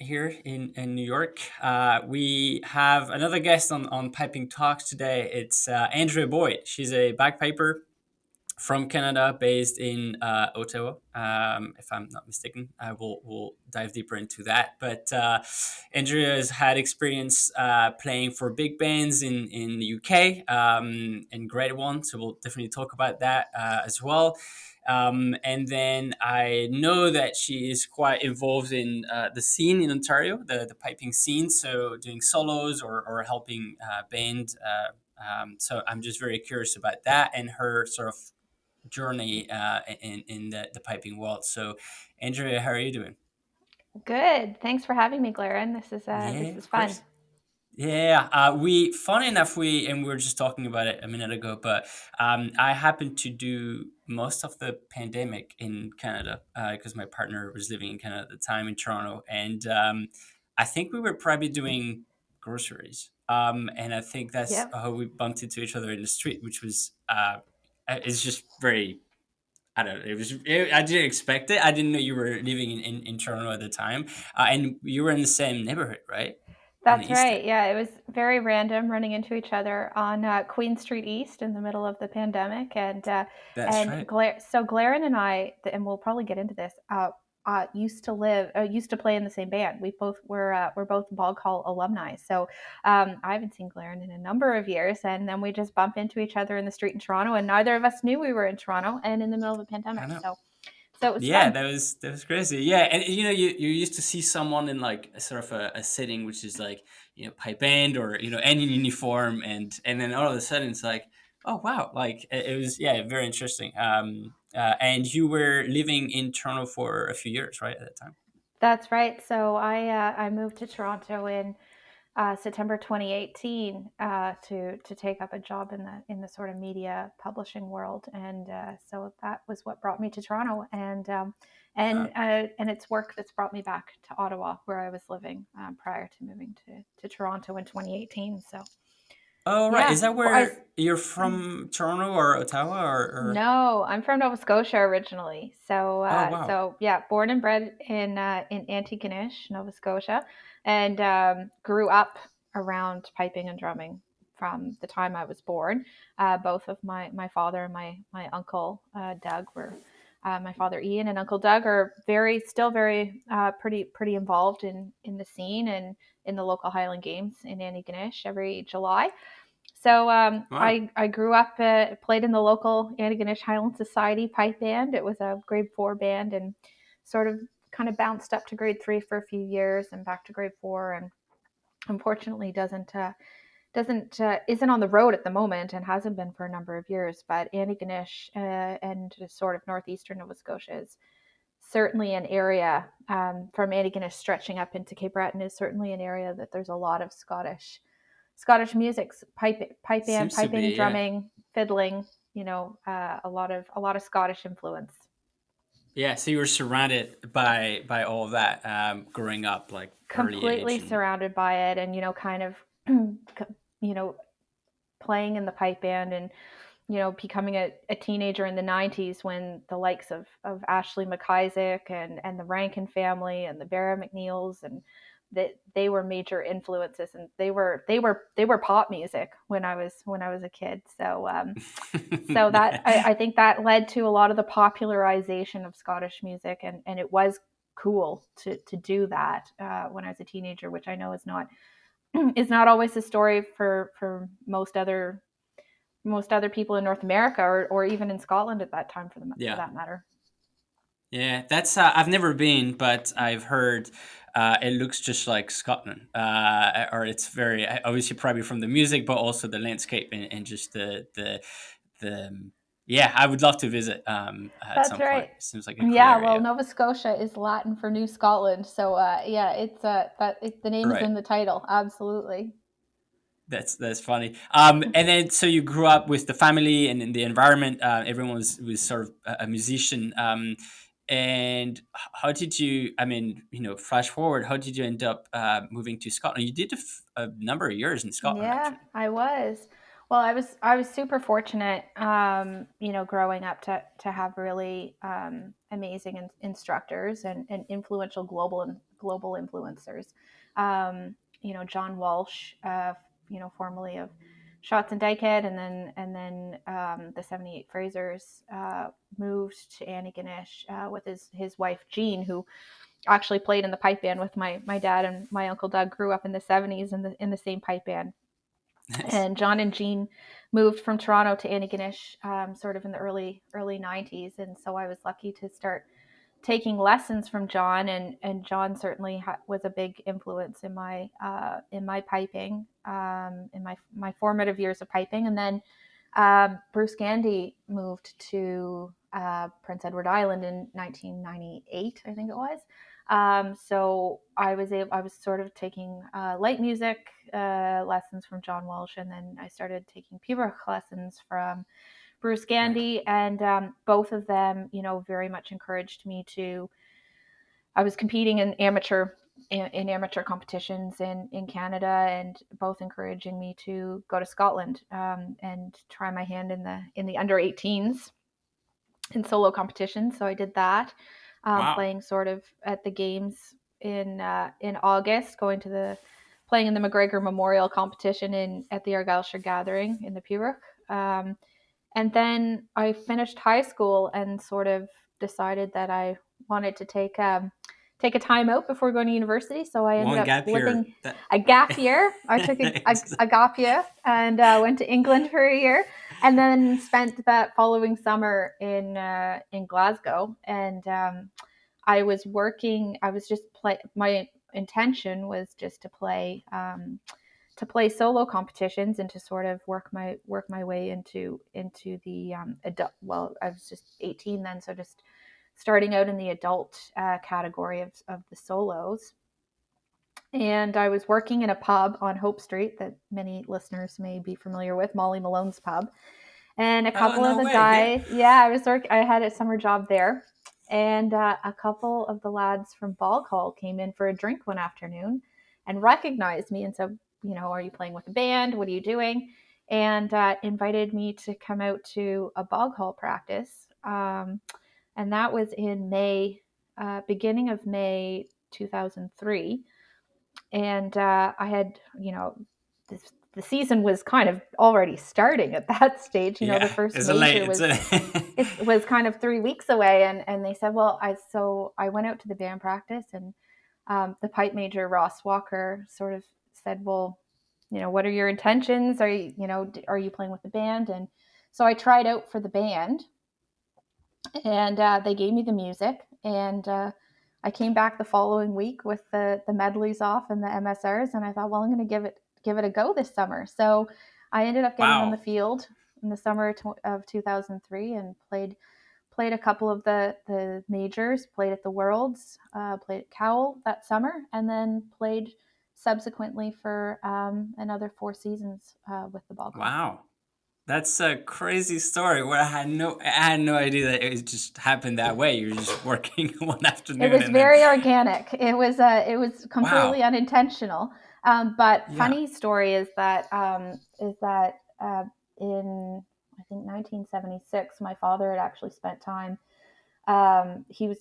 here in New York. We have another guest on Piping Talks today. It's Andrea Boyd. She's a bagpiper from Canada, based in Ottawa, if I'm not mistaken. We'll dive deeper into that. But Andrea has had experience playing for big bands in the UK, and great one. So we'll definitely talk about that as well. And then I know that she is quite involved in the scene in Ontario, the piping scene. So doing solos or helping band. So I'm just very curious about that and her sort of journey in the piping world. So, Andrea, how are you doing? Good. Thanks for having me, Glaren. This Yeah, is of fun. course. Yeah, funny enough, and we were just talking about it a minute ago, but I happened to do most of the pandemic in Canada because my partner was living in Canada at the time in Toronto, and I think we were probably doing groceries. And I think that's Yep. how we bumped into each other in the street, which was it's just very. I don't know. I didn't expect it. I didn't know you were living in Toronto at the time, and you were in the same neighborhood, right? On the That's east right. end. Yeah, it was very random running into each other on Queen Street East in the middle of the pandemic, That's right. So Glaren and I, and we'll probably get into this. Used to play in the same band. We're both Boghall alumni. So I haven't seen Glaren in a number of years, and then we just bump into each other in the street in Toronto, and neither of us knew we were in Toronto and in the middle of a I pandemic. know. So it was Yeah, fun. that was crazy. Yeah, and you used to see someone in like a sort of a setting which is like pipe band or any uniform, and then all of a sudden it's like, oh wow, like it was, yeah, very interesting. And you were living in Toronto for a few years, right, at that time. That's right. So I moved to Toronto in September 2018 to take up a job in the sort of media publishing world, and so that was what brought me to Toronto, and it's work that's brought me back to Ottawa, where I was living prior to moving to Toronto in 2018. So Oh, right. yeah, Is that I where you're from, Toronto or Ottawa or? no, I'm from Nova Scotia originally. Oh, wow. Yeah, born and bred in Antigonish, Nova Scotia, and grew up around piping and drumming from the time I was born. Both of my father and my uncle Doug were. My father Ian and Uncle Doug are still very pretty involved in the scene and in the local Highland Games in Antigonish every July. So Wow. I grew up, played in the local Antigonish Highland Society pipe band. It was a grade four band, and sort of kind of bounced up to grade three for a few years and back to grade four. And unfortunately, doesn't isn't on the road at the moment and hasn't been for a number of years. But Antigonish and sort of northeastern Nova Scotia is certainly an area from Antigonish stretching up into Cape Breton is certainly an area that there's a lot of Scottish music, pipe band, Seems to piping, be, yeah. drumming, fiddling. A lot of Scottish influence. Yeah, so you were surrounded by all of that growing up, like early Completely age, and surrounded by it, and kind of, you know, playing in the pipe band, and becoming a teenager in the 90s when the likes of Ashley McIsaac and the Rankin family and the Vera McNeils and that they were major influences, and they were pop music when I was a kid. So that yeah. I think that led to a lot of the popularization of Scottish music, and it was cool to do that when I was a teenager, which I know is not is not always the story for most other people in North America, or even in Scotland at that time for Yeah. that matter. Yeah, that's I've never been, but I've heard it looks just like Scotland, or it's very obviously probably from the music, but also the landscape and just the yeah. I would love to visit at That's some point. right. It seems like a cool Yeah, well, area. Nova Scotia is Latin for New Scotland, so yeah, the name is Right. in the title. Absolutely. That's funny. And then so you grew up with the family and in the environment. Everyone was sort of a musician. And how did you? I mean, flash forward. How did you end up moving to Scotland? You did a number of years in Scotland, Yeah, actually. I was. Well, I was super fortunate, growing up to have really amazing instructors and influential global influencers. John Walsh, formerly of Shots and Dykehead, and then the 78 Frasers, moved to Antigonish with his wife Jean, who actually played in the pipe band with my dad, and my uncle Doug grew up in the 70s in the same pipe band. Nice. And John and Jean moved from Toronto to Antigonish, sort of in the early 90s, and so I was lucky to start taking lessons from John, and John certainly was a big influence in my piping, in my formative years of piping. And then Bruce Gandy moved to Prince Edward Island in 1998, I think it was. So I was sort of taking light music lessons from John Walsh, and then I started taking pibroch lessons from Bruce Right. Gandy, and both of them, very much encouraged me to. I was competing in amateur competitions in Canada, and both encouraging me to go to Scotland, and try my hand in the under 18s in solo competitions. So I did that, Wow. playing sort of at the games in August, going to the playing in the McGregor Memorial competition in at the Argyllshire Gathering in the Pibroch. And then I finished high school and sort of decided that I wanted to take a time out before going to university. So I ended One up gap year. living a gap year. I took a gap year and went to England for a year, and then spent that following summer in Glasgow. And I was working. I was just play. My intention was just to play solo competitions and to sort of work my way into the adult. Well, I was just 18 then, so just starting out in the adult category of the solos. And I was working in a pub on Hope Street that many listeners may be familiar with, Molly Malone's pub. And a Oh, couple of no the way. Yeah. guys, yeah, I had a summer job there. And a couple of the lads from Boghall came in for a drink one afternoon and recognized me and said, are you playing with a band? What are you doing? And invited me to come out to a Boghall practice. And that was in beginning of May 2003. And I had, the season was kind of already starting at that stage. The Yeah. first It's a late. major It's was a. it was kind of 3 weeks away, and they said, well, I went out to the band practice, and the pipe major Ross Walker sort of said, well, what are your intentions? Are you playing with the band? And so I tried out for the band, and they gave me the music, and I came back the following week with the medleys off and the MSRs, and I thought, well, I'm going to give it a go this summer. So I ended up getting on the Wow. field in the summer of 2003 and played a couple of the majors, played at the Worlds, played at Cowell that summer, and then played subsequently for another 4 seasons with the Boghall. Wow. That's a crazy story. Where I had no idea that it just happened that way. You're just working one It afternoon was and then, very organic. It was completely wow. unintentional. But Yeah. funny story is that in I think 1976, my father had actually spent time. He was,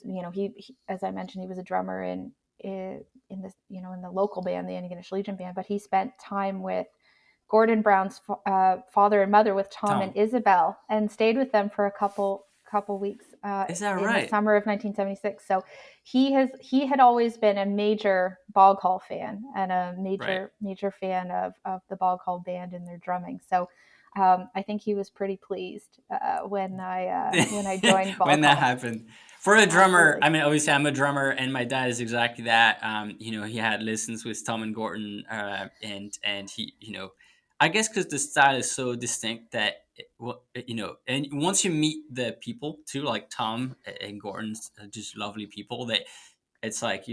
as I mentioned, he was a drummer in this, in the local band, the Antigonish Legion band. But he spent time with Gordon Brown's father and mother, with Tom and Tom. Isabel, and stayed with them for a couple weeks Is that in the right? summer of 1976. So he had always been a major Boghall fan and a Right. major fan of the Boghall band and their drumming. So I think he was pretty pleased when I joined When that Boghall. happened. For a drummer, Absolutely. I mean, obviously, I'm a drummer, and my dad is exactly that. He had lessons with Tom and Gordon, and he, I guess because the style is so distinct that, and once you meet the people too, like Tom and Gordon's just lovely people, that it's like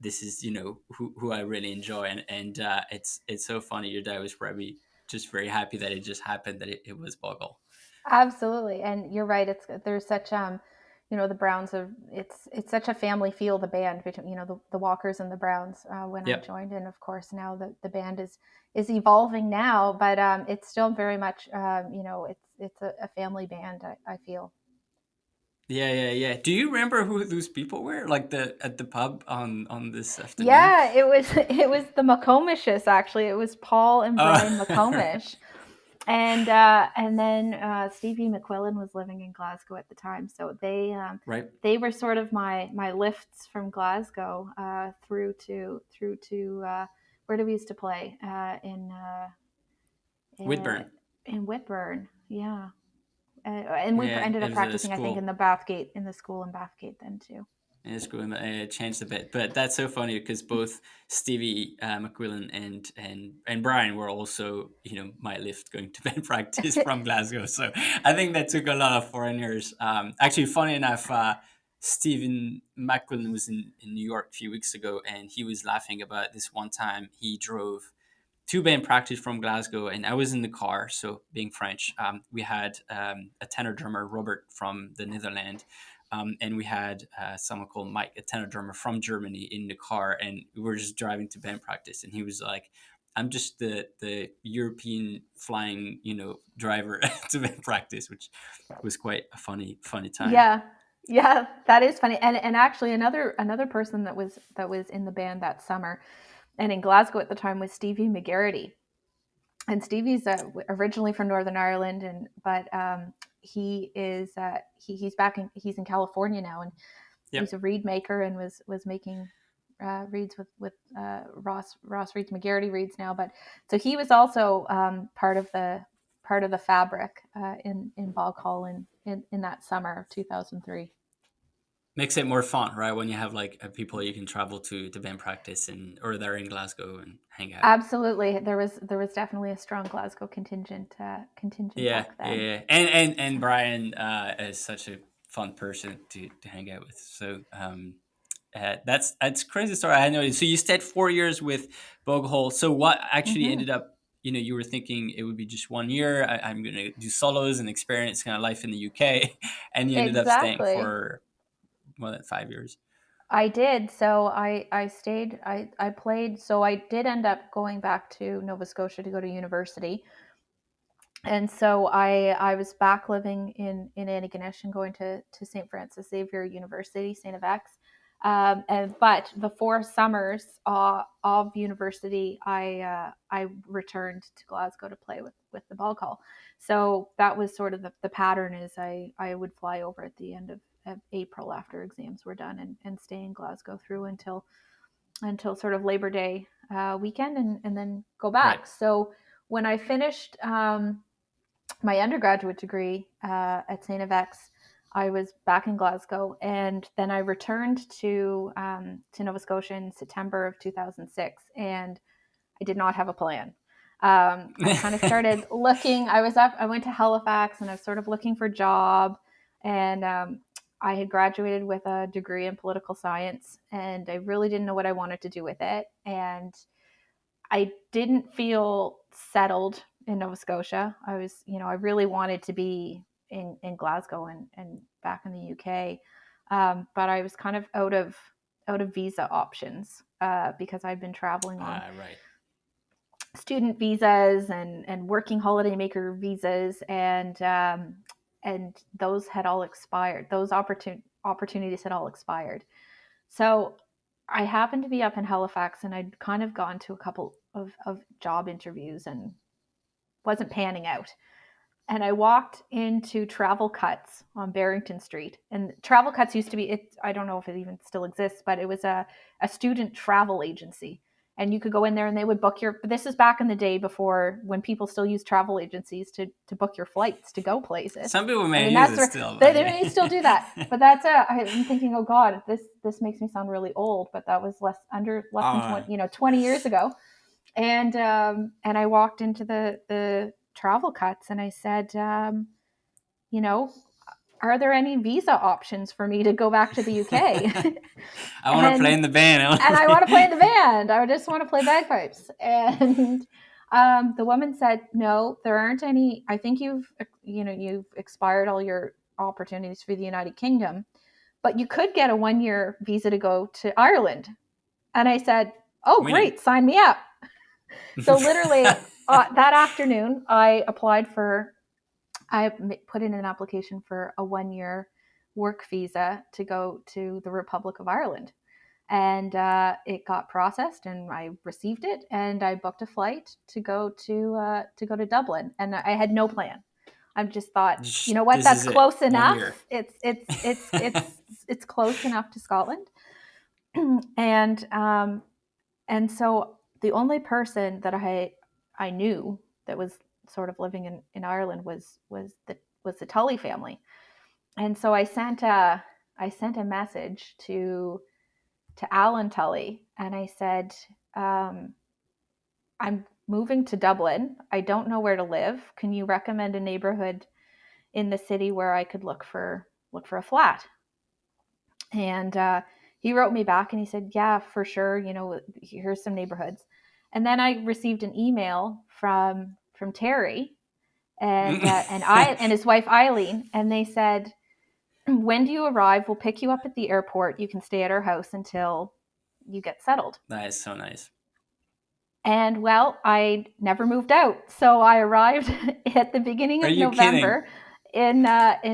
this is who I really enjoy, and it's so funny. Your dad was probably just very happy that it just happened that it was Bogle. Absolutely, and you're right. There's such the Browns are, it's such a family feel, the band between, the Walkers and the Browns, when I Yeah. joined. And of course now the band is evolving now, but it's still very much, it's a family band, I feel. Yeah. Do you remember who those people were? Like at the pub on this afternoon? Yeah, it was the McComishes, actually. It was Paul and Brian Oh, McComish. And then Stevie McQuillan was living in Glasgow at the time, so right. they were sort of my lifts from Glasgow, through to where do we used to play, uh, Whitburn. in Whitburn, yeah. And we Yeah, ended it up was a practicing, I think, school. in the school in Bathgate then too. And it's going changed a bit, but that's so funny because both Stevie McQuillan and Brian were also my lift going to band practice from Glasgow. So I think that took a lot of foreigners. Actually, funny enough, Stephen McQuillan was in New York a few weeks ago, and he was laughing about this one time he drove two band practice from Glasgow, and I was in the car. So being French, we had a tenor drummer, Robert, from the Netherlands, and we had someone called Mike, a tenor drummer from Germany, in the car, and we were just driving to band practice, and he was like, "I'm just the European flying driver to band practice," which was quite a funny time. Yeah, yeah, that is funny. And actually, another person that was in the band that summer and in Glasgow at the time was Stevie McGarity. And Stevie's originally from Northern Ireland, and but he's back he's in California now, and he's Yep. a reed maker, and was making reeds with Ross Reeds McGarity reeds now. But so he was also part of the fabric in Boghall in that summer of 2003. Makes it more fun, right? When you have like people you can travel to band practice and or they're in Glasgow and hang out. Absolutely, there was definitely a strong Glasgow contingent Yeah, back yeah, then. yeah. And Brian is such a fun person to hang out with. So that's crazy story. I know. So you stayed 4 years with Boghall. So what actually Hmm. ended up? You were thinking it would be just 1 year. I'm going to do solos and experience kind of life in the UK, and you ended up staying Exactly. for more than 5 years. I did. So I stayed. I played. So I did end up going back to Nova Scotia to go to university, and so I was back living in Antigonish and going to St. Francis Xavier University, St. FX. But the 4 summers of university, I returned to Glasgow to play with the ball call. So that was sort of the pattern. Is I would fly over at the end of April after exams were done, and stay in Glasgow through until sort of Labor Day weekend, and then go Right. back. So when I finished my undergraduate degree at St. FX, I was back in Glasgow, and then I returned to Nova Scotia in September of 2006, and I did not have a plan. I kind of started looking. I went to Halifax, and I was sort of looking for a job, and I had graduated with a degree in political science, and I really didn't know what I wanted to do with it, and I didn't feel settled in Nova Scotia. I really wanted to be in Glasgow and back in the UK, but I was kind of out of visa options because I'd been traveling on Right. student visas and working holiday maker visas, and those had all expired. Those opportunities had all expired. So I happened to be up in Halifax, and I'd kind of gone to a couple of job interviews and wasn't panning out. And I walked into Travel Cuts on Barrington Street. And Travel Cuts used to be, I don't know if it even still exists, but it was a student travel agency. And you could go in there and they would book but this is back in the day before, when people still use travel agencies to book your flights to go places. Some people I may mean, use that's it where still, they, but they may still do that. yeah. But I'm thinking, oh God, this makes me sound really old, but that was less than uh, 20 years ago. And I walked into the Travel Cuts, and I said, you know, are there any visa options for me to go back to the UK? I want to play and in the band. and I want to play in the band. I just want to play bagpipes. And the woman said, no, there aren't any. I think you've expired all your opportunities for the United Kingdom. but you could get a 1-year visa to go to Ireland. And I said, oh, Really? great, sign me up. So literally that afternoon, I put in an application for a 1-year work visa to go to the Republic of Ireland. And it got processed, and I received it, and I booked a flight to go to Dublin. And I had no plan. I just thought, you know what, This that's is it. close 1 enough. year. It's close enough to Scotland. And so the only person that I knew that was sort of living in Ireland was the Tully family. And so I sent a message to Alan Tully, and I said, I'm moving to Dublin. I don't know where to live. Can you recommend a neighborhood in the city where I could look for a flat? And he wrote me back and he said, yeah, for sure. You know, here's some neighborhoods. And then I received an email from Terry and his wife Eileen, and they said, when do you arrive? We'll pick you up at the airport. You can stay at our house until you get settled. That is so nice. And well, I never moved out. So I arrived at the beginning of November in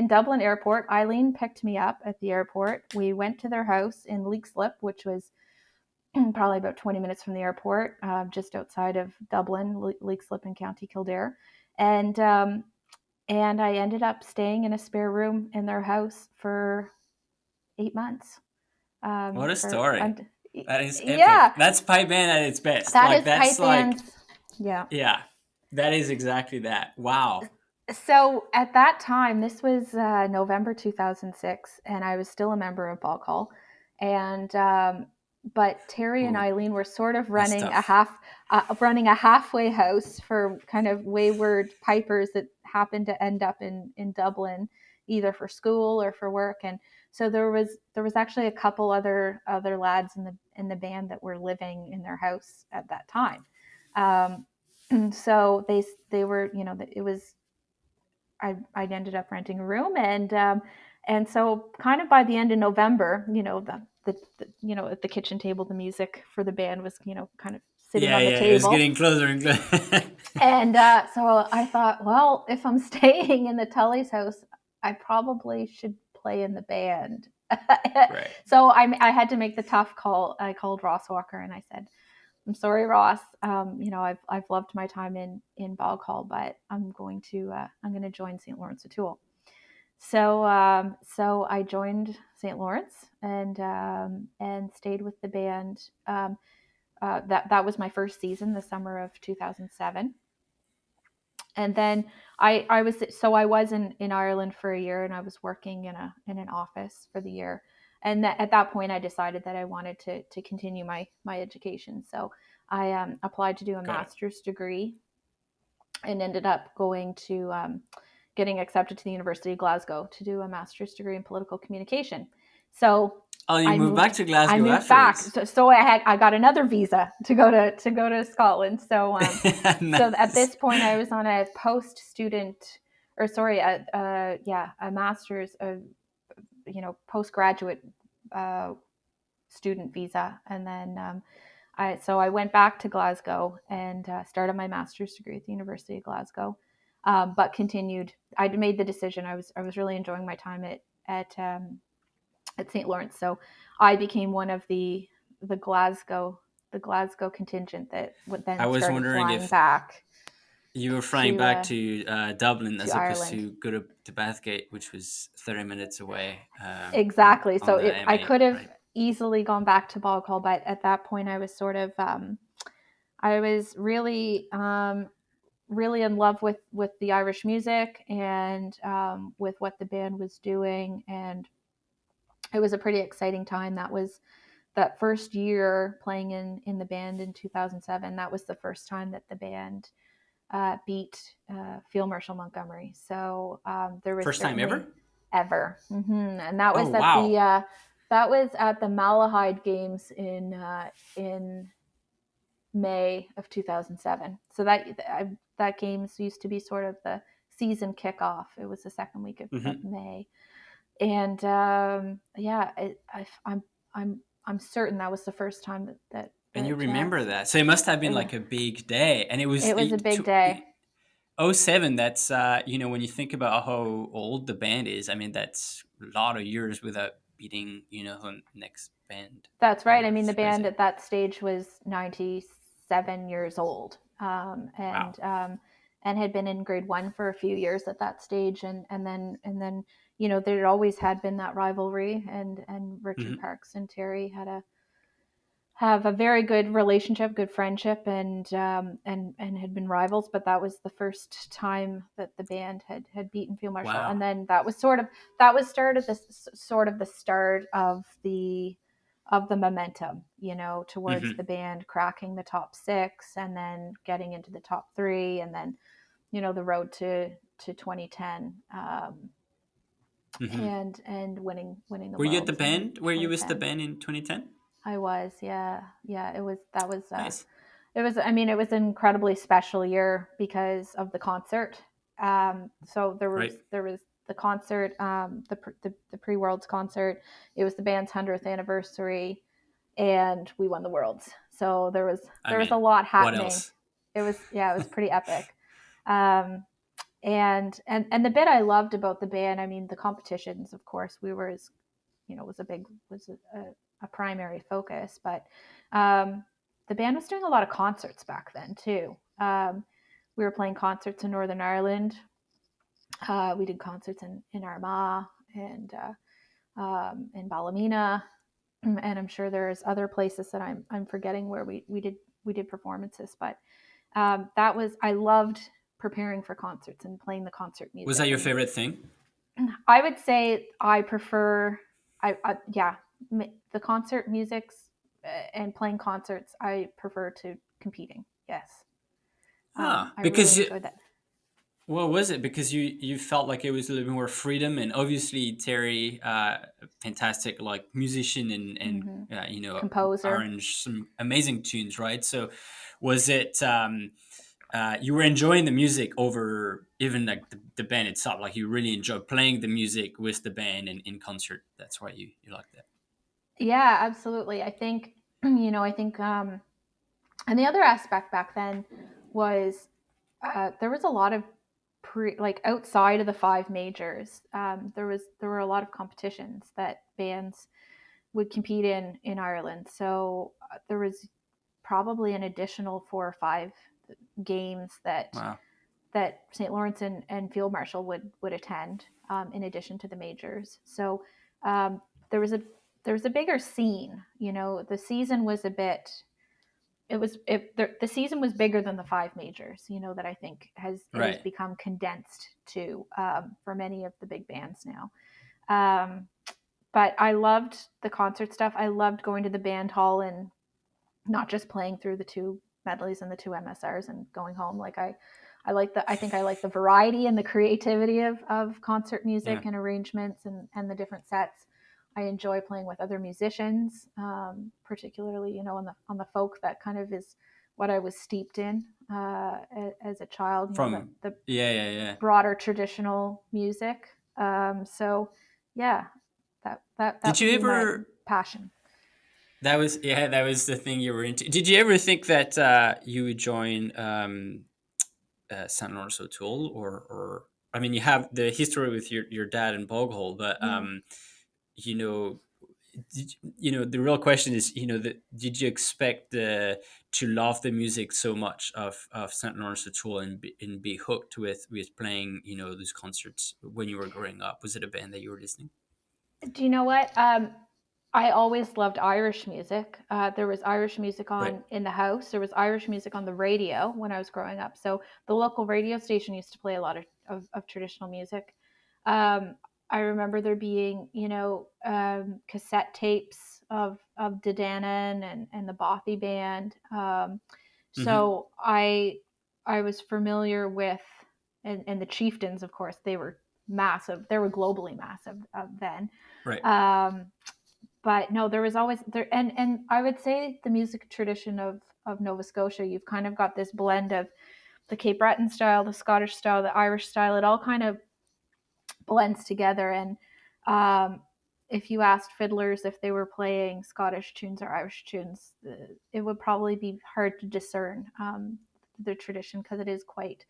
Dublin Airport. Eileen picked me up at the airport. We went to their house in Leixlip, which was probably about 20 minutes from the airport, just outside of Dublin, Leixlip in County Kildare. And I ended up staying in a spare room in their house for 8 months. What a story. That is epic. Yeah. That's pipe band at its best. That's pipe band. Yeah. Yeah. That is exactly that. Wow. So at that time, this was November 2006, and I was still a member of Boghall. And but Terry and Eileen were sort of running a halfway house for kind of wayward pipers that happened to end up in Dublin, either for school or for work. And so there was actually a couple other lads in the band that were living in their house at that time. So they were, you know, it was. I ended up renting a room, and so kind of by the end of November, you know, the you know, at the kitchen table, the music for the band was, you know, kind of sitting on the table. It was getting closer and closer. And so I thought, well, if I'm staying in the Tully's house, I probably should play in the band. Right. So I had to make the tough call. I called Ross Walker and I said, I'm sorry, Ross. You know, I've loved my time in Boghall, but I'm going to join St. Laurence O'Toole. So I joined St. Laurence and stayed with the band. That was my first season, the summer of 2007. And then I was in Ireland for a year, and I was working in an office for the year. And at that point, I decided that I wanted to continue my education. So I applied to do a master's degree, and ended up getting accepted to the University of Glasgow to do a master's degree in political communication. So you moved back to Glasgow. I moved afterwards. back, so I got another visa to go to Scotland. So Nice. So at this point, I was on a a master's of, you know, postgraduate student visa, and then I went back to Glasgow and started my master's degree at the University of Glasgow, but continued. I made the decision. I was really enjoying my time at St. Lawrence, so I became one of the Glasgow contingent that would then started flying back. You were flying back to Dublin as opposed to go to Bathgate, which was 30 minutes away. Exactly. So I could have easily gone back to Boghall, but at that point I was sort of I was really really in love with the Irish music and with what the band was doing, and it was a pretty exciting time. That was that first year playing in the band in 2007. That was the first time that the band beat Field Marshal Montgomery. So there was first time ever. Mm-hmm. And that was that was at the Malahide Games in May of 2007. So that games used to be sort of the season kickoff. It was the second week of May. And yeah, I'm certain that was the first time And you remember that. So it must have been it, like a big day. And it was it was a big day. '07. That's, when you think about how old the band is, I mean, that's a lot of years without beating, the next band That's on right. I Earth. mean, the It's band crazy. at that stage was 97 years old, Wow. and had been in grade one for a few years at that stage, and then there always had been that rivalry, and Richard Hmm. Parks and Terry had a have a very good relationship, good friendship, and had been rivals. But that was the first time that the band had beaten Field Marshal, and Wow. then that was sort of the start of the momentum, towards Hmm. the band cracking the top six, and then getting into the top three, and then the road to 2010, Hmm. and winning the Were you at the Worlds in band? Were you with the 2010. band in 2010? I was, yeah, yeah. Nice. It was. I mean, it was an incredibly special year because of the concert. So Right. there was the concert, the pre Worlds concert. It was the band's 100th anniversary, and we won the Worlds. So I there was a mean, lot what happening. else? It was pretty epic. Um, and the bit I loved about the band, I mean, the competitions, of course, we were as was a primary focus, but um, the band was doing a lot of concerts back then too. We were playing concerts in Northern Ireland. We did concerts in Armagh and in Ballymena, and I'm sure there's other places that I'm forgetting where we did performances. But that was I loved preparing for concerts and playing the concert Was that music. your And favorite thing? I would say I prefer, yeah, the concert musics, and playing concerts. I prefer to competing. Yes, I really Because enjoyed that. what was it? Because you felt like it was a little bit more freedom, and obviously Terry, fantastic like musician, and Hmm. Composer. arranged some amazing tunes, right? So, was it, you were enjoying the music over even like the band itself? Like you really enjoyed playing the music with the band and in concert. That's why you like that. Yeah, absolutely. I think I think and the other aspect back then was there was a lot of like outside of the five majors. There were a lot of competitions that bands would compete in Ireland. So there was probably an additional 4 or 5 games Wow. that St. Lawrence and Field Marshal would attend, in addition to the majors. So um, there was a bigger scene. The season was a bit. The season was bigger than the five majors. That I think has Right. become condensed to, for many of the big bands now. Um, but I loved the concert stuff. I loved going to the band hall and not just playing through the two medleys and the two MSRs and going home. Like I think I like the variety and the creativity of concert Yeah. music and arrangements and the different sets. I enjoy playing with other musicians, particularly on the folk. That kind of is what I was steeped in, as a child. From The Yeah, yeah, yeah. broader traditional music. So yeah, that Did would you be my ever passion. that was the thing you were into. Did you ever think that, you would join, St. Laurence O'Toole, or I mean, you have the history with your dad in Boghall, but, Yeah. you know, the real question is, did you expect to love the music so much of St. Laurence O'Toole, and be hooked with playing, those concerts when you were growing up? Was it a band that you were listening? Do you know what? I always loved Irish music. There was Irish music Right. on in the house. There was Irish music on the radio when I was growing up. So the local radio station used to play a lot of traditional music. Um, I remember there being, cassette tapes of Dedanan and the Bothy band. Hmm. So I was familiar with, and the Chieftains, of course, they were massive. They were globally massive, then. Right. Um, but no, there was always there, and I would say the music tradition of Nova Scotia. You've kind of got this blend of the Cape Breton style, the Scottish style, the Irish style. It all kind of blends together, and Um, if you asked fiddlers if they were playing Scottish tunes or Irish tunes, it would probably be hard to discern the tradition because it is quite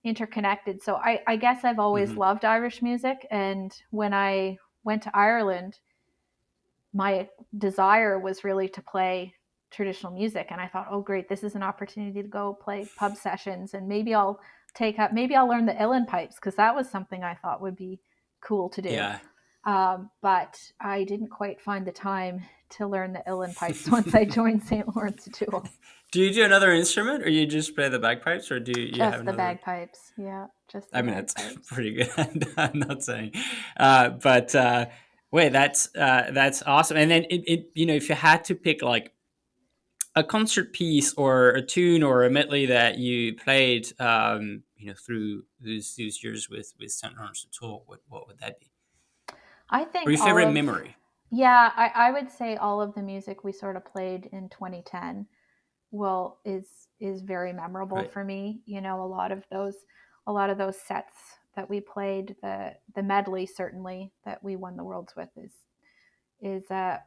interconnected. So I guess I've always Hmm. loved Irish music. And when I went to Ireland, my desire was really to play traditional music. And I thought, oh, great, this is an opportunity to go play pub sessions. And maybe I'll learn the uilleann pipes because that was something I thought would be cool to do. Yeah. But I didn't quite find the time to learn the uilleann pipes once I joined St. Laurence O'Toole. Do you do another instrument, or you just play the bagpipes, or do you have Just the another? bagpipes. Yeah, just the I mean, that's bagpipes. pretty good. I'm not saying, but wait, that's awesome. And then if you had to pick like a concert piece or a tune or a medley that you played, through those years with St. Lawrence O'Toole, what would that be? I Or think your favorite memory, yeah, I would say all of the music we sort of played in 2010 is very memorable right? for me. You know, a lot of those sets that we played, the medley certainly that we won the worlds with is a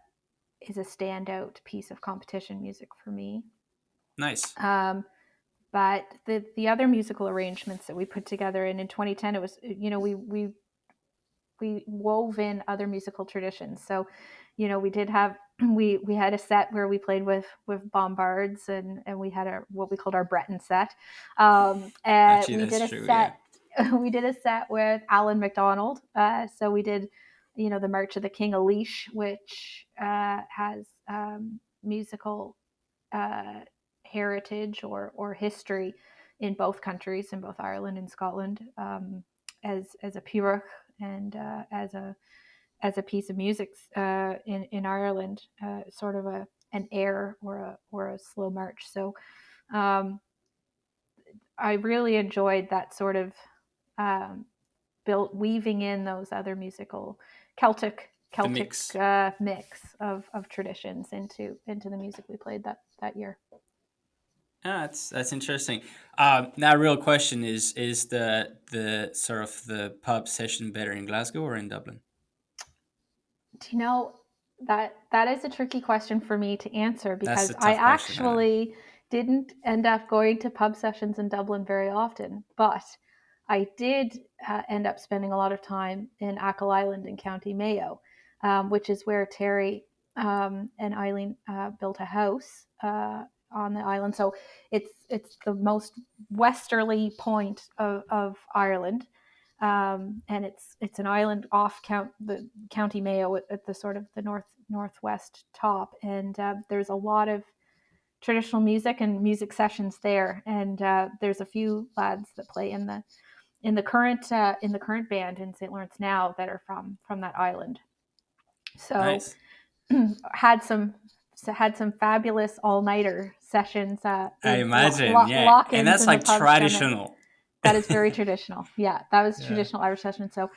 is a standout piece of competition music for me. Nice. Um, but the other musical arrangements that we put together, and in 2010 it was, we wove in other musical traditions. So, we did have we had a set where we played with bombards, and we had what we called our Breton set. And Actually, we that's did a true. Yeah. set we did a set with Alan MacDonald. So we did, the March of the King of Laois, which has musical uh, heritage or history in both countries, in both Ireland and Scotland, as a púrach and as a piece of music in Ireland, sort of an air or a slow march. So um, I really enjoyed that sort of um, built weaving in those other musical The Celtic mix. mix of traditions into the music we played that year. Ah, that's interesting. Now, real question is the sort of the pub session better in Glasgow or in Dublin? Do you know that is a tricky question for me to answer That's because a I tough question, I know. actually didn't end up going to pub sessions in Dublin very often, but I did end up spending a lot of time in Achill Island in County Mayo, which is where Terry and Eileen built a house on the island. So it's the most westerly point of Ireland, and it's an island off the County Mayo at the sort of the northwest top, and there's a lot of traditional music and music sessions there, and there's a few lads that play in the current band in St. Lawrence now that are from that island. So Nice. had some had some fabulous all nighter sessions I with imagine, yeah, lock and ins that's in the like pubs down there. traditional. That is very traditional. Yeah, that was Yeah. traditional Irish session. So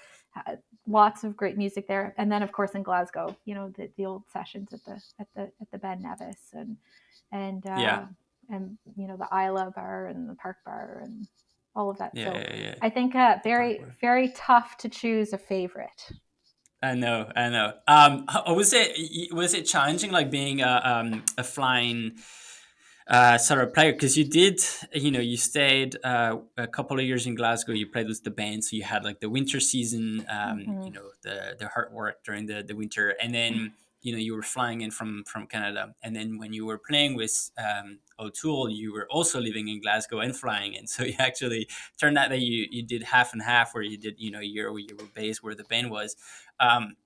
lots of great music there, and then of course in Glasgow, the old sessions at the Ben Nevis and Yeah. the Isla Bar and the Park Bar and all of that. Yeah. So Yeah. Yeah. I think The park very bar. very tough to choose a favorite. I know. I know. Was it challenging, like being a flying sort of player, because you did, you stayed a couple of years in Glasgow. You played with the band, so you had like the winter season, Mm-hmm. the hard work during the winter, and then you were flying in from Canada, and then when you were playing with O'Toole, you were also living in Glasgow and flying in. So you actually turned out that you did half and half, where you did a year where you were based where the band was. Um,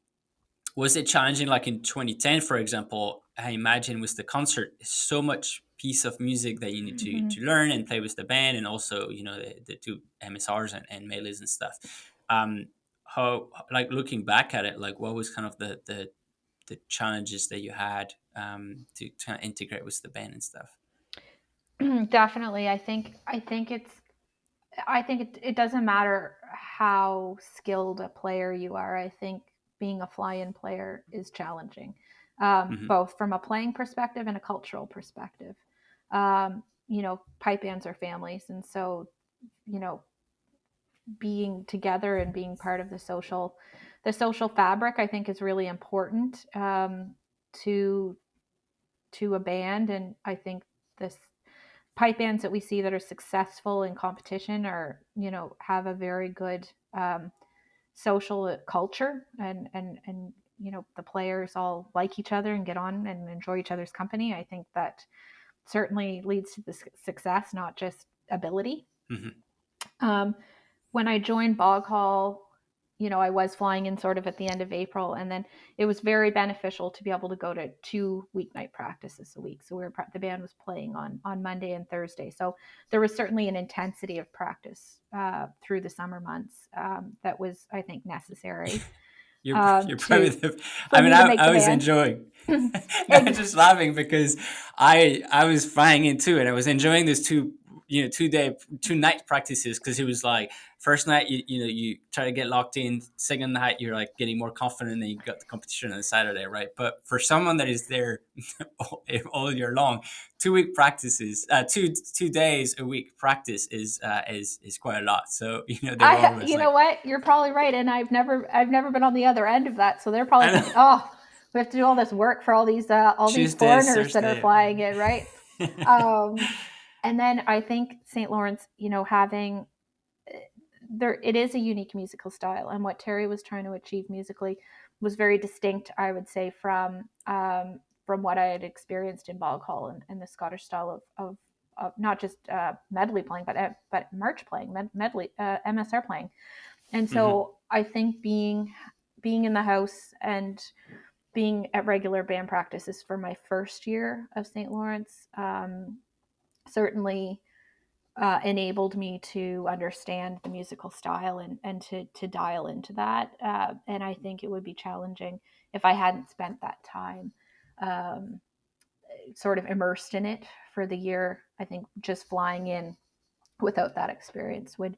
was it challenging, like in 2010, for example? I imagine with the concert, so much piece of music that you need to Mm-hmm. to learn and play with the band, and also the two MSRs and melees and stuff. How, like, looking back at it, like, what was kind of the challenges that you had to kind of integrate with the band and stuff? Definitely, I think it doesn't matter how skilled a player you are. I think being a fly-in player is challenging, Hmm. both from a playing perspective and a cultural perspective. Pipe bands are families, and so you know, being together and being part of the social the social fabric, I think, is really important to a band. And I think this pipe bands that we see that are successful in competition are, have a very good social culture, and the players all like each other and get on and enjoy each other's company. I think that certainly leads to the success, not just ability. When I joined Boghall, I was flying in sort of at the end of April, and then it was very beneficial to be able to go to 2 weeknight practices a week. So the band was playing on Monday and Thursday. So there was certainly an intensity of practice through the summer months that was, I think, necessary. You're probably I was enjoying. I'm just laughing because I was flying in too, and I was enjoying those two night practices, because it was like, first night you try to get locked in, second night you're like getting more confident, and you got the competition on Saturday, right? But for someone that is there all year long, 2 week practices, 2 days a week practice is quite a lot. So what, you're probably right, and I've never been on the other end of that, so they're probably thinking, oh, we have to do all this work for all these Tuesdays, foreigners Thursday, that are flying in, right? And then I think St. Laurence, having it is a unique musical style, and what Terry was trying to achieve musically was very distinct, I would say, from what I had experienced in Boghall and the Scottish style of not just medley playing, but march playing, medley, MSR playing. And so I think being in the house and being at regular band practices for my first year of St. Laurence certainly enabled me to understand the musical style and to dial into that. And I think it would be challenging if I hadn't spent that time sort of immersed in it for the year. I think just flying in without that experience would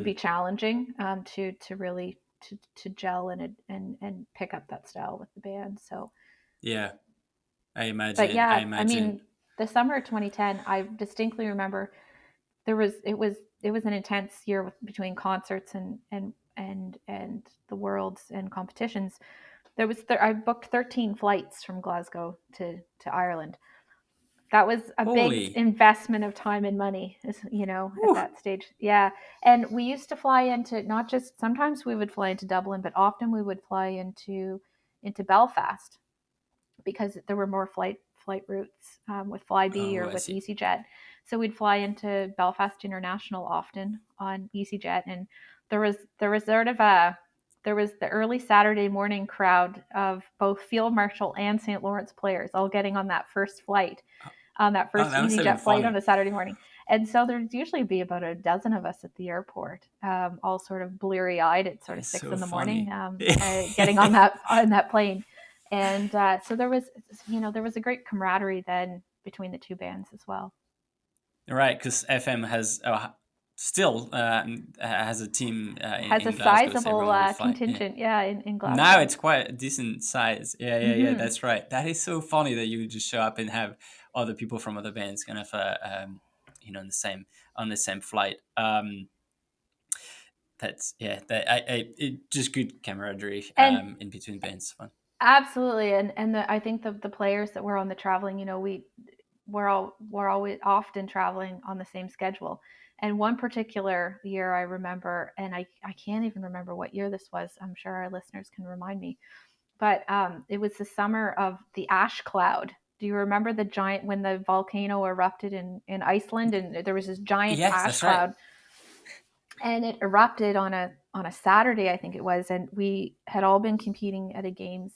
be challenging to really to gel and pick up that style with the band. So yeah, I imagine. But yeah, I mean, the summer of 2010, I distinctly remember it was an intense year between concerts and the worlds and competitions. I booked 13 flights from Glasgow to Ireland. That was a big investment of time and money, at that stage. Yeah. And we used to fly into, not just, sometimes we would fly into Dublin, but often we would fly into Belfast, because there were more flight routes with Flybe or with EasyJet. So we'd fly into Belfast International often on EasyJet, and there was sort of there was the early Saturday morning crowd of both Field Marshal and St. Lawrence players all getting on that first flight, that first EasyJet flight on a Saturday morning. And so there'd usually be about a dozen of us at the airport, all sort of bleary-eyed at sort of 6 in the morning, getting on that plane. And so there was a great camaraderie then between the two bands as well. Right, because FM has still has a team has in a sizable contingent, in Glasgow. Now it's quite a decent size. Yeah, that's right. That is so funny that you just show up and have other people from other bands kind of on the same flight. That's it just good camaraderie in between bands. Fun. Absolutely, and I think the players that were on the traveling, we're always often traveling on the same schedule. And one particular year I remember, and I can't even remember what year this was. I'm sure our listeners can remind me. But it was the summer of the ash cloud. Do you remember when the volcano erupted in Iceland, and there was this giant ash cloud? Right. And it erupted on a Saturday, I think it was, and we had all been competing at a games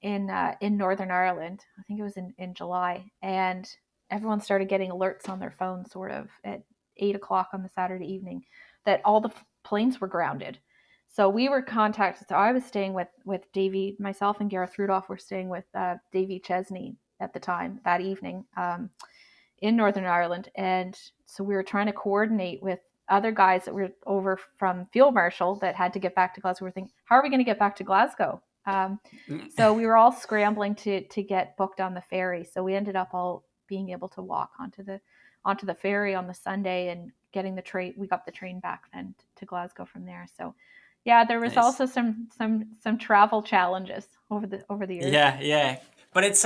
in Northern Ireland. I think it was in July, and everyone started getting alerts on their phones sort of at 8:00 on the Saturday evening that all the planes were grounded. So we were contacted. So I was staying with Davey, myself and Gareth Rudolph were staying with Davey Chesney at the time that evening in Northern Ireland. And so we were trying to coordinate with other guys that were over from Field Marshal that had to get back to Glasgow. We're thinking, how are we going to get back to Glasgow? So we were all scrambling to get booked on the ferry. So we ended up all being able to walk onto the ferry on the Sunday and getting the train. We got the train back then to Glasgow from there. So Yeah, there was Nice. also some travel challenges over the years. Yeah, yeah. But it's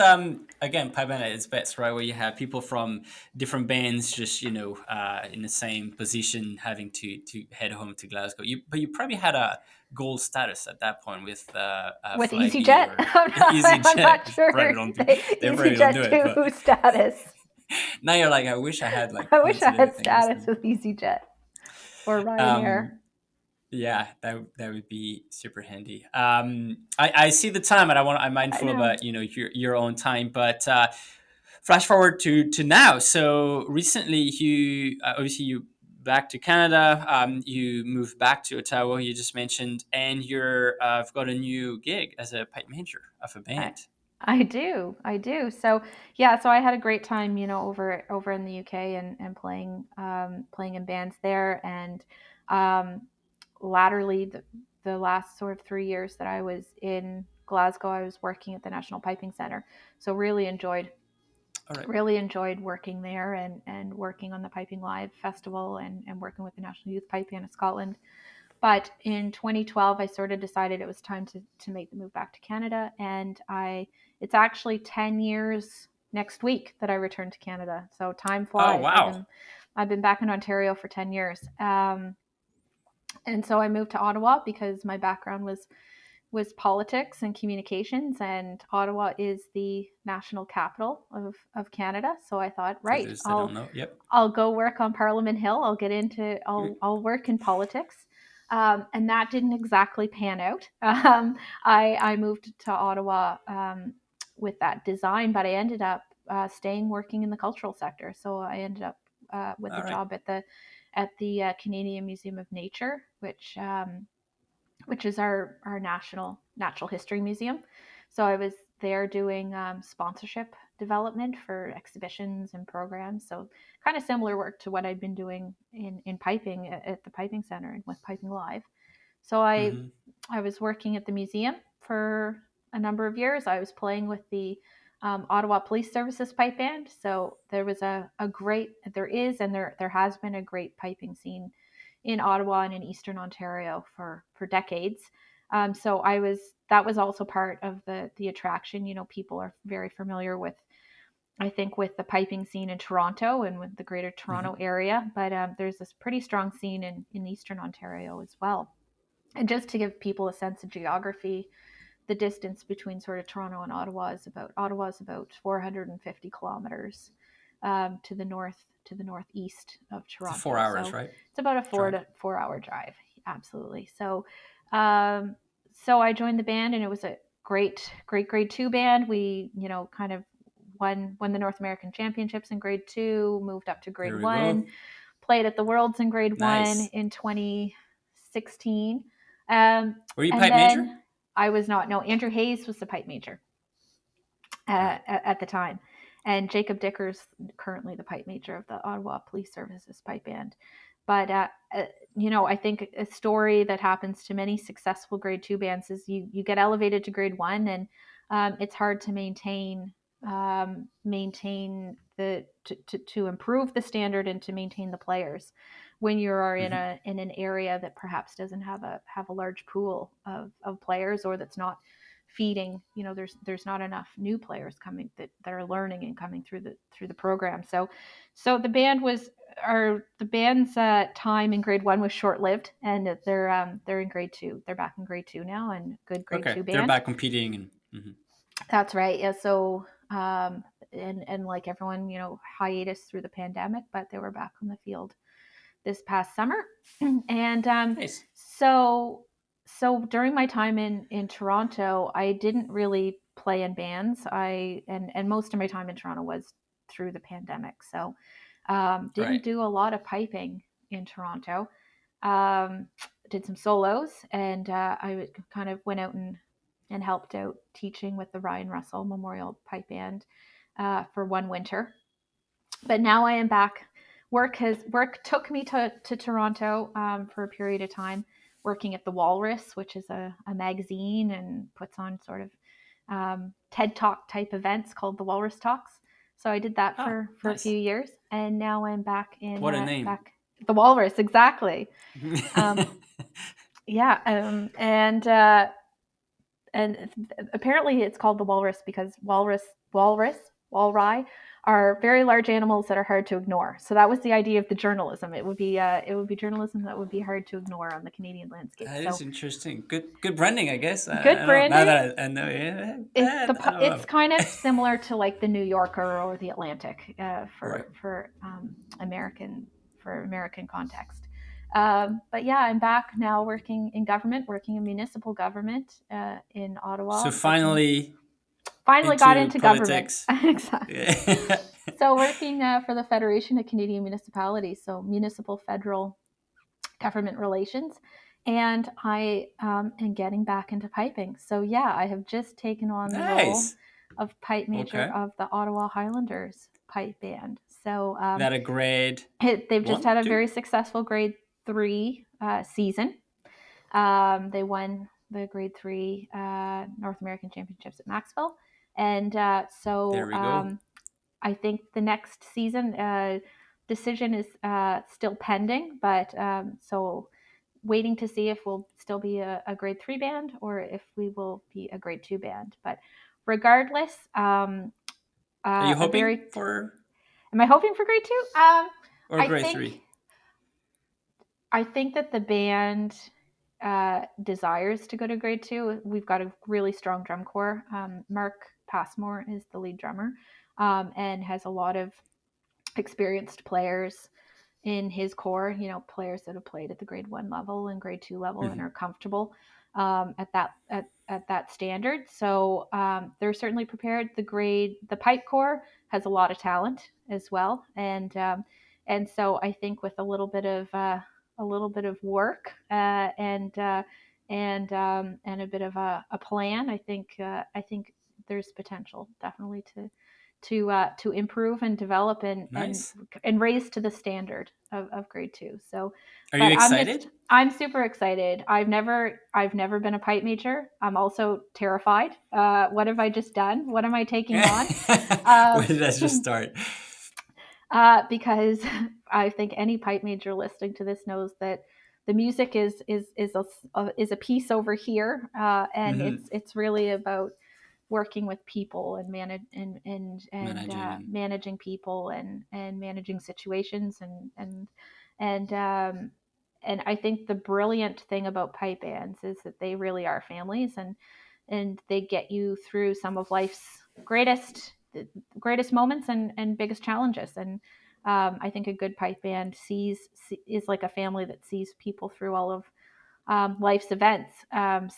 again pipe band at its best, right? Where you have people from different bands just in the same position having to head home to Glasgow. But you probably had a gold status at that point with With Flybe EasyJet, or EasyJet. not sure. They probably don't do EasyJet it, but 2 status. now you're like, I wish I had like I wish points I and had everything status listed. with EasyJet or Ryanair. Um, Yeah, that would be super handy. I see the time, and I'm I mindful know. about your own time, but flash forward to now. So recently, you obviously you back to Canada. You moved back to Ottawa. You just mentioned, and you've got a new gig as a pipe major of a I, band. I do. I do. So yeah, so I had a great time, over in the UK and playing in bands there. And um, latterly, the last sort of 3 years that I was in Glasgow, I was working at the National Piping Centre. So All right. really enjoyed working there and working on the Piping Live Festival and working with the National Youth Pipe Band of Scotland. But in 2012, I sort of decided it was time to make the move back to Canada. And it's actually 10 years next week that I returned to Canada. So time Oh flies. wow. I've been back in Ontario for 10 years. And so I moved to Ottawa because my background was politics and communications, and Ottawa is the national capital of Canada. So I thought, For right, those that don't know, yep. I'll go work on Parliament Hill. I'll work in politics. And that didn't exactly pan out. I moved to Ottawa with that design, but I ended up staying working in the cultural sector. So I ended up with All a right. job at the Canadian Museum of Nature, which is our national natural history museum. So I was there doing sponsorship development for exhibitions and programs. So kind of similar work to what I'd been doing in piping at the Piping Center and with Piping Live. So Mm-hmm. I was working at the museum for a number of years. I was playing with the Ottawa Police Services Pipe Band. So there was there is, and there has been a great piping scene in Ottawa and in Eastern Ontario for decades. So that was also part of the attraction. People are very familiar with, I think, with the piping scene in Toronto and with the Greater Toronto Mm-hmm. area, but there's this pretty strong scene in Eastern Ontario as well. And just to give people a sense of geography, the distance between sort of Toronto and Ottawa is about 450 kilometers to the northeast of It's Toronto. 4 hours, So right? it's about a Drive. 4 hour drive. Absolutely. Um, so I joined the band, and it was a great grade two band. We kind of won the North American Championships in grade two, moved up to grade There we one, go. played at the Worlds in grade one Nice. in 2016. Um, Were you and pipe major? then I was not. No, Andrew Hayes was the pipe major All right. at the time, and Jacob Dickers currently the pipe major of the Ottawa Police Services Pipe Band. But I think a story that happens to many successful grade two bands is you get elevated to grade one, and it's hard to maintain to improve the standard and to maintain the players when you are in Mm-hmm. an area that perhaps doesn't have a large pool of players, or that's not feeding. There's not enough new players coming that are learning and coming through the program. So the band's time in grade one was short lived, and they're in grade two. They're back in grade two now, and good grade Okay, two they're band. back competing, and That's right. Yeah. So, and like everyone, hiatus through the pandemic, but they were back on the field this past summer. And nice. so, so during my time in Toronto, I didn't really play in bands. And most of my time in Toronto was through the pandemic. So, didn't Right. do a lot of piping in Toronto. Um, did some solos, and I kind of went out and helped out teaching with the Ryan Russell Memorial Pipe Band for one winter. But now I am back. Work took me to Toronto for a period of time, working at the Walrus, which is a magazine and puts on sort of TED Talk type events called the Walrus Talks. So I did that Ah, for a few nice. years, and now I'm back in What a name. back the Walrus, exactly. Um, yeah, and apparently it's called the walrus because walrus, walrus, are very large animals that are hard to ignore. So that was the idea of the journalism. It would be journalism that would be hard to ignore on the Canadian landscape. That is So interesting. Good branding, I guess. good I don't now branding. that I know. Yeah, I don't It's know. kind of similar to like the New Yorker or the Atlantic Right. American for American context. But yeah, I'm back now working in government, working in municipal government in So Ottawa. finally Finally got into into government. politics. Exactly. Yeah. So working for the Federation of Canadian Municipalities, so municipal federal government relations. And I am getting back into piping. So yeah, I have just taken on the role Nice. of pipe major Okay. of the Ottawa Highlanders pipe band. So That a grade they've just one, had a two? very successful grade three season. They won the grade three North American Championships at Maxwell. And There we go. I think the next season decision is still pending, but so waiting to see if we'll still be a grade three band or if we will be a grade two band. But regardless, Are you a hoping very for am I hoping for grade two? or I grade think three? I think that the band desires to go to grade two. We've got a really strong drum corps. Mark Passmore is the lead drummer and has a lot of experienced players in his core, players that have played at the grade one level and grade two level and Hmm. are comfortable at that standard. So they're certainly prepared. The pipe core has a lot of talent as well, and so I think with a little bit of work and a bit of a plan, I think there's potential definitely to improve and develop Nice. and raise to the standard of grade two. So, Are you but excited? I'm super excited. I've never been a pipe major. I'm also terrified. What have I just done? What am I taking on? Where Um, did I just start? because I think any pipe major listening to this knows that the music is a piece over here, and Hmm. it's really about working with people and Managing. managing people and managing situations and um, and I think the brilliant thing about pipe bands is that they really are families and they get you through some of life's greatest moments and biggest challenges. And I think a good pipe band is like a family that sees people through all of life's events.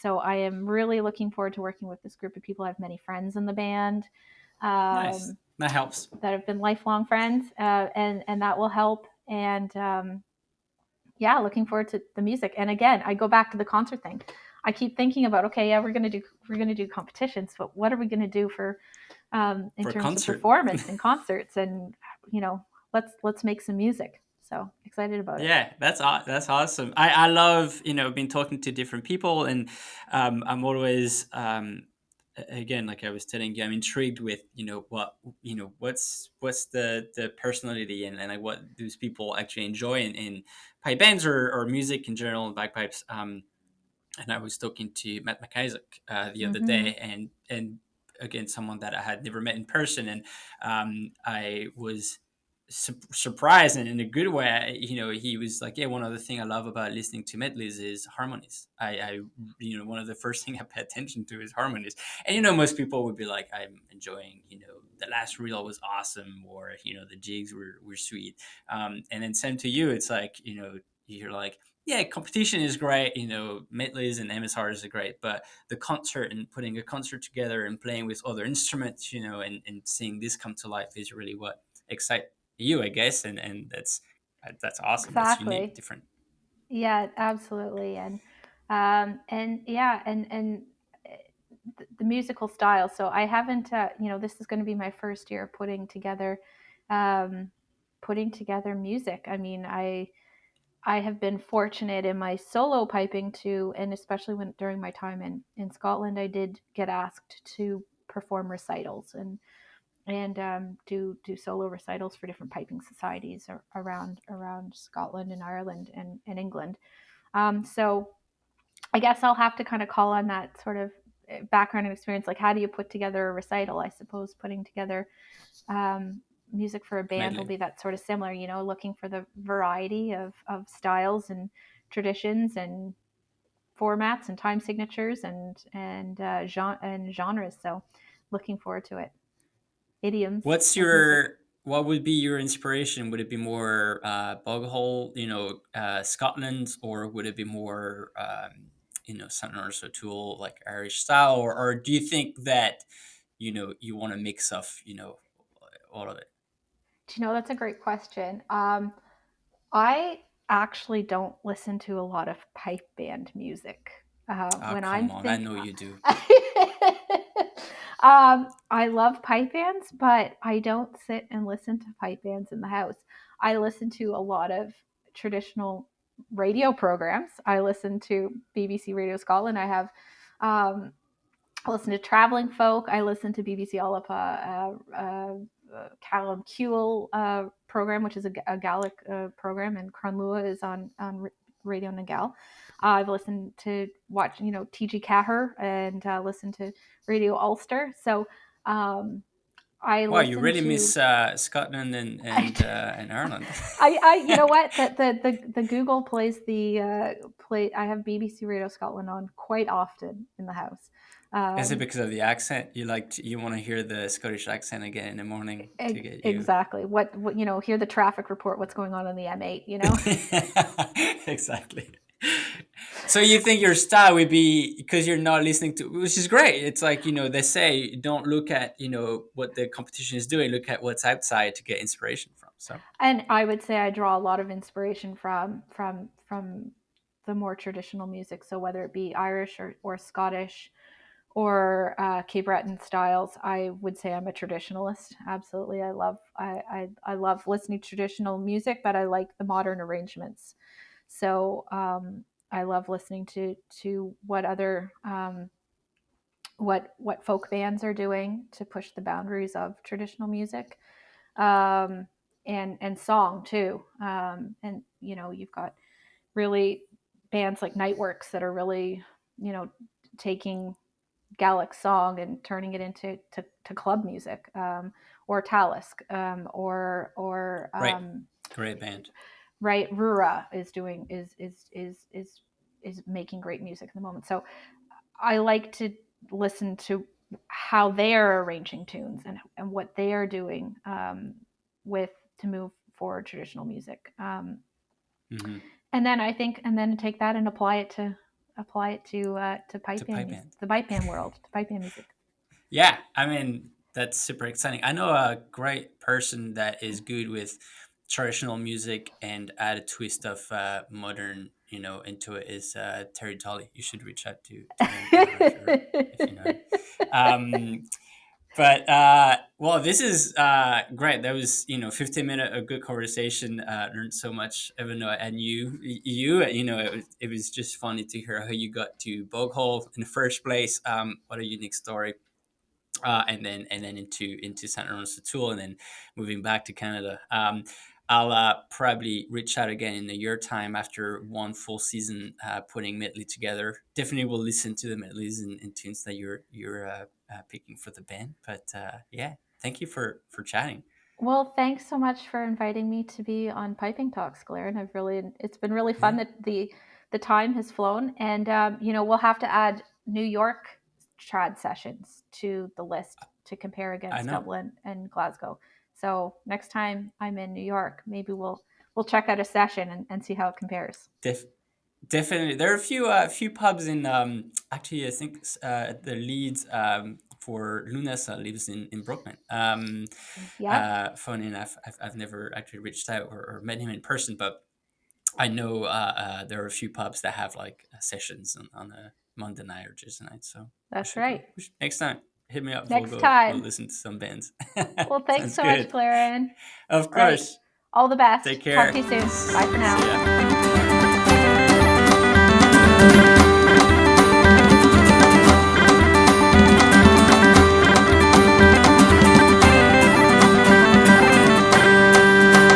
So I am really looking forward to working with this group of people. I have many friends in the band Nice. That helps. that have been lifelong friends, and that will help. And yeah, looking forward to the music. And again, I go back to the concert thing. I keep thinking about, okay, yeah, we're gonna do competitions, but what are we gonna do for in For a terms of concert. performance and concerts? And let's make some music. So excited about it. Yeah, that's awesome. I love been talking to different people, and I'm always again, like I was telling you, I'm intrigued with what's the personality and like what those people actually enjoy in pipe bands or music in general, bagpipes. And I was talking to Matt McIsaac the other Mm-hmm. day, and again, someone that I had never met in person, and I was surprised and in a good way. He was like, "Yeah, one other thing I love about listening to medleys is harmonies. One of the first thing I pay attention to is harmonies." And most people would be like, "I'm enjoying, the last reel was awesome, or the jigs were sweet." And then same to you, it's like you're like, yeah, competition is great. Medleys and MSRs are great, but the concert and putting a concert together and playing with other instruments, and seeing this come to life is really what excites you, I guess. And that's awesome. That's unique, Exactly. different. Yeah, absolutely. And yeah, and the musical style. So I haven't, this is going to be my first year um, putting together music. I mean, I have been fortunate in my solo piping to, and especially during my time in Scotland, I did get asked to perform recitals and do solo recitals for different piping societies around Scotland and Ireland and England. So I guess I'll have to kind of call on that sort of background and experience. Like, how do you put together a recital? I suppose putting together music for a band will Medley. be that sort of similar, looking for the variety of styles and traditions and formats and time signatures and genres. So looking forward to it. Idioms of music. What would be your inspiration? Would it be more Boghall, Scotland, or would it be more St. Laurence O'Toole, like Irish style, or do you think that you want a mix of all of it? Do you know, that's a great question. I actually don't listen to a lot of pipe band music. Oh, When come I'm on, I think, know you do. I love pipe bands, but I don't sit and listen to pipe bands in the house. I listen to a lot of traditional radio programs. I listen to BBC Radio Scotland. I listen to Traveling Folk. I listen to BBC Alapa, Callum Cule program, which is a Gaelic program, and Cronlua is on Radio Nagal. I've listened to TG Cahir and listened to Radio Ulster. So I Wow, you listen really to. miss Scotland and Ireland. You know what, the Google plays play. I have BBC Radio Scotland on quite often in the house. Is it Um, because of the accent? You want to hear the Scottish accent again in the morning to get you. exactly. What hear the traffic report, what's going on the M8. Exactly. So you think your style would be because you're not listening to, which is great. It's like, they say don't look at, what the competition is doing, look at what's outside to get inspiration from. So And I would say I draw a lot of inspiration from the more traditional music. So whether it be Irish or Scottish or Cape Breton styles, I would say I'm a traditionalist. Absolutely, I love listening to traditional music, but I like the modern arrangements. So I love listening to what other what folk bands are doing to push the boundaries of traditional music, um, and song too. And you've got really bands like Nightworks that are really taking Gaelic song and turning it into to club music, or Talisk, or right, great band. right, Rura is making great music at the moment. So I like to listen to how they're arranging tunes and what they are doing, with to move forward traditional music. Mm-hmm. And then and then take that and apply it to To pipe band pipe music, band. the pipe band world, to pipe band music. Yeah, I mean, that's super exciting. I know a great person that is good with traditional music and add a twist of modern, into it is Terry Tolley. You should reach out to him if you know him. Um, but well, this is great. That was 15 minute a good conversation. Learned so much, even though I knew you. It was just funny to hear how you got to Boghall in the first place. What a unique story. And then into St. Laurence O'Toole, and then moving back to Canada. I'll probably reach out again in a year time after one full season putting medley together. Definitely will listen to the medleys and tunes that you're picking for the band. But yeah, thank you for chatting. Well, thanks so much for inviting me to be on Piping Talks, Claire. And it's been really fun Yeah, that the time has flown. And we'll have to add New York trad sessions to the list to compare I against know. Dublin and Glasgow. So next time I'm in New York, maybe we'll check out a session and see how it compares. Def- Definitely, there are a few pubs in actually I think the lead for Lunasa lives in Brooklyn. Yep, Funny enough, I've never actually reached out or met him in person, but I know there are a few pubs that have like sessions on a Monday night or Tuesday night, so we that's should go. right. Next time, hit me up. We'll Next go. We'll time. listen to some bands. Well, thanks Sounds so much, good. Claire. Of Right. course. All the best. Take Talk care. to you soon. Bye for See now. ya.